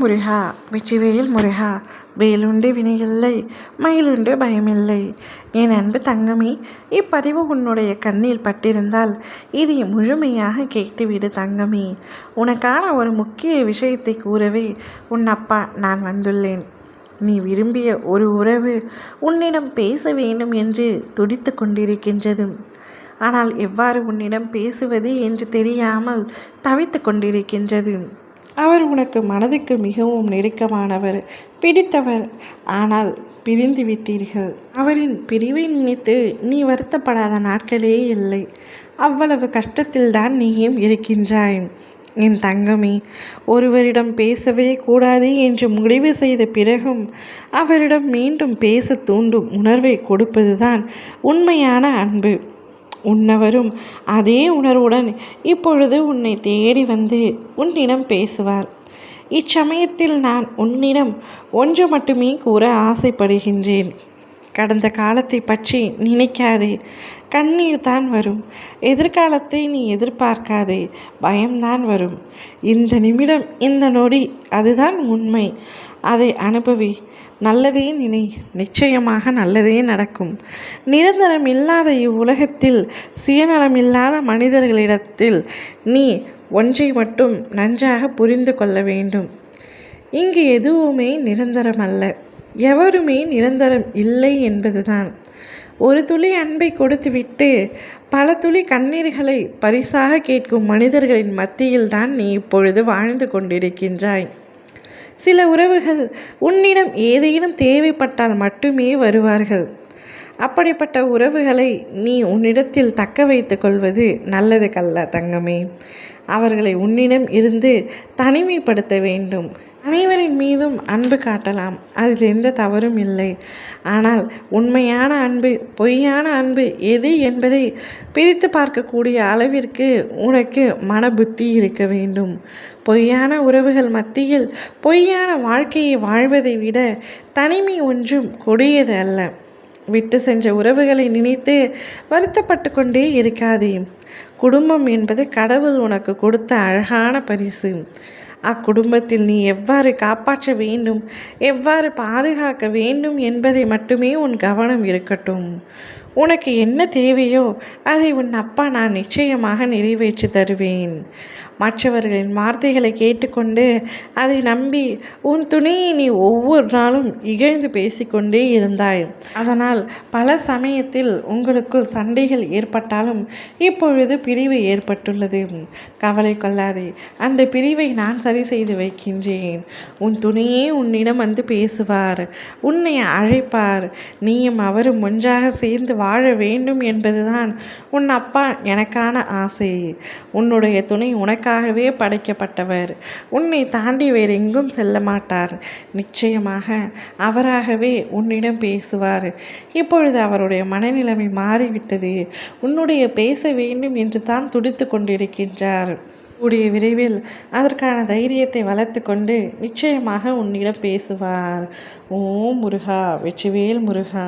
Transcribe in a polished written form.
முருகா வெற்றிவேல் முருகா வேலுண்டு வினையில்லை மயிலுண்டு பயமில்லை. என் அன்பு தங்கமே, இப்பதிவு உன்னுடைய கண்ணில் பட்டிருந்தால் இதை முழுமையாக கேட்டுவிடு தங்கமே. உனக்கான ஒரு முக்கிய விஷயத்தை கூறவே உன் அப்பா நான் வந்துள்ளேன். நீ விரும்பிய ஒரு உறவு உன்னிடம் பேச வேண்டும் என்று துடித்து கொண்டிருக்கின்றது. ஆனால் எவ்வாறு உன்னிடம் பேசுவது என்று தெரியாமல் தவித்து கொண்டிருக்கின்றது. அவர் உனக்கு மனதுக்கு மிகவும் நெருக்கமானவர், பிடித்தவர். ஆனால் பிரிந்து விட்டீர்கள். அவரின் பிரிவை நினைத்து நீ வருத்தப்படாத நாட்களே இல்லை. அவ்வளவு கஷ்டத்தில்தான் நீயும் இருக்கின்றாய். என் தங்கமே, ஒருவரிடம் பேசவே கூடாது என்று முடிவு செய்த பிறகும் அவரிடம் மீண்டும் பேச தூண்டும் உணர்வை கொடுப்பதுதான் உண்மையான அன்பு. உன்னவரும் அதே உணர்வுடன் இப்பொழுது உன்னை தேடி வந்து உன்னிடம் பேசுவார். இச்சமயத்தில் நான் உன்னிடம் ஒன்று மட்டுமே கூற ஆசைப்படுகின்றேன். கடந்த காலத்தை பற்றி நினைக்காதே. கண்ணீர் தான் வரும். எதிர்காலத்தை நீ எதிர்பார்க்காதே. பயம்தான் வரும். இந்த நிமிடம், இந்த நொடி, அதுதான் உண்மை. அதை அனுபவி. நல்லதே நினை. நிச்சயமாக நல்லதே நடக்கும். நிரந்தரம் இல்லாத இவ்வுலகத்தில் சுயநலமில்லாத மனிதர்களிடத்தில் நீ ஒன்றை மட்டும் நன்றாக புரிந்து கொள்ள வேண்டும். இங்கு எதுவுமே நிரந்தரம் அல்ல. எவருமே நிரந்தரம் இல்லை என்பதுதான். ஒரு துளி அன்பை கொடுத்துவிட்டு பல துளி கண்ணீர்களை பரிசாக கேட்கும் மனிதர்களின் மத்தியில்தான் நீ இப்பொழுது வாழ்ந்து கொண்டிருக்கின்றாய். சில உறவுகள் உன்னிடம் ஏதேனும் தேவைப்பட்டால் மட்டுமே வருவார்கள். அப்படிப்பட்ட உறவுகளை நீ உன்னிடத்தில் தக்க வைத்து கொள்வது நல்லது கல்ல தங்கமே. அவர்களை உன்னிடம் இருந்து தனிமைப்படுத்த வேண்டும். அனைவரின் மீதும் அன்பு காட்டலாம், அதில் எந்த தவறும் இல்லை. ஆனால் உண்மையான அன்பு, பொய்யான அன்பு எது என்பதை பிரித்து பார்க்கக்கூடிய அளவிற்கு உனக்கு மன புத்தி இருக்க வேண்டும். பொய்யான உறவுகள் மத்தியில் பொய்யான வாழ்க்கையை வாழ்வதை விட தனிமை ஒன்றும் கொடியது அல்ல. விட்டு சென்ற உறவுகளை நினைத்து வருத்தப்பட்டு கொண்டே இருக்காதே. குடும்பம் என்பது கடவுள் உனக்கு கொடுத்த அழகான பரிசு. அக்குடும்பத்தில் நீ எவ்வாறு காப்பாற்ற வேண்டும், எவ்வாறு பாதுகாக்க வேண்டும் என்பதை மட்டுமே உன் கவனம் இருக்கட்டும். உனக்கு என்ன தேவையோ அதை உன் அப்பா நான் நிச்சயமாக நிறைவேற்றி தருவேன். மற்றவர்களின் வார்த்தைகளை கேட்டுக்கொண்டு அதை நம்பி உன் துணையை நீ ஒவ்வொரு நாளும் இகழ்ந்து பேசிக்கொண்டே இருந்தாய். அதனால் பல சமயத்தில் உங்களுக்குள் சண்டைகள் ஏற்பட்டாலும் இப்பொழுது பிரிவு ஏற்பட்டுள்ளது. கவலை கொள்ளாதே. அந்த பிரிவை நான் சரி செய்து வைக்கின்றேன். உன் துணையே உன்னிடம் வந்து பேசுவார், உன்னை அழைப்பார். நீயும் அவரும் ஒன்றாக சேர்ந்து வாழ வேண்டும் என்பதுதான் உன் அப்பா எனக்கான ஆசை. உன்னுடைய துணை உனக்காகவே படைக்கப்பட்டவர். உன்னை தாண்டி வேறு எங்கும் செல்ல மாட்டார். நிச்சயமாக அவராகவே உன்னிடம் பேசுவார். இப்பொழுது அவருடைய மனநிலைமை மாறிவிட்டது. உன்னுடைய பேச வேண்டும் என்று தான் துடித்து கொண்டிருக்கின்றார். கூடிய விரைவில் அதற்கான தைரியத்தை வளர்த்து கொண்டு நிச்சயமாக உன்னிடம் பேசுவார். ஓம் முருகா வெற்றிவேல் முருகா.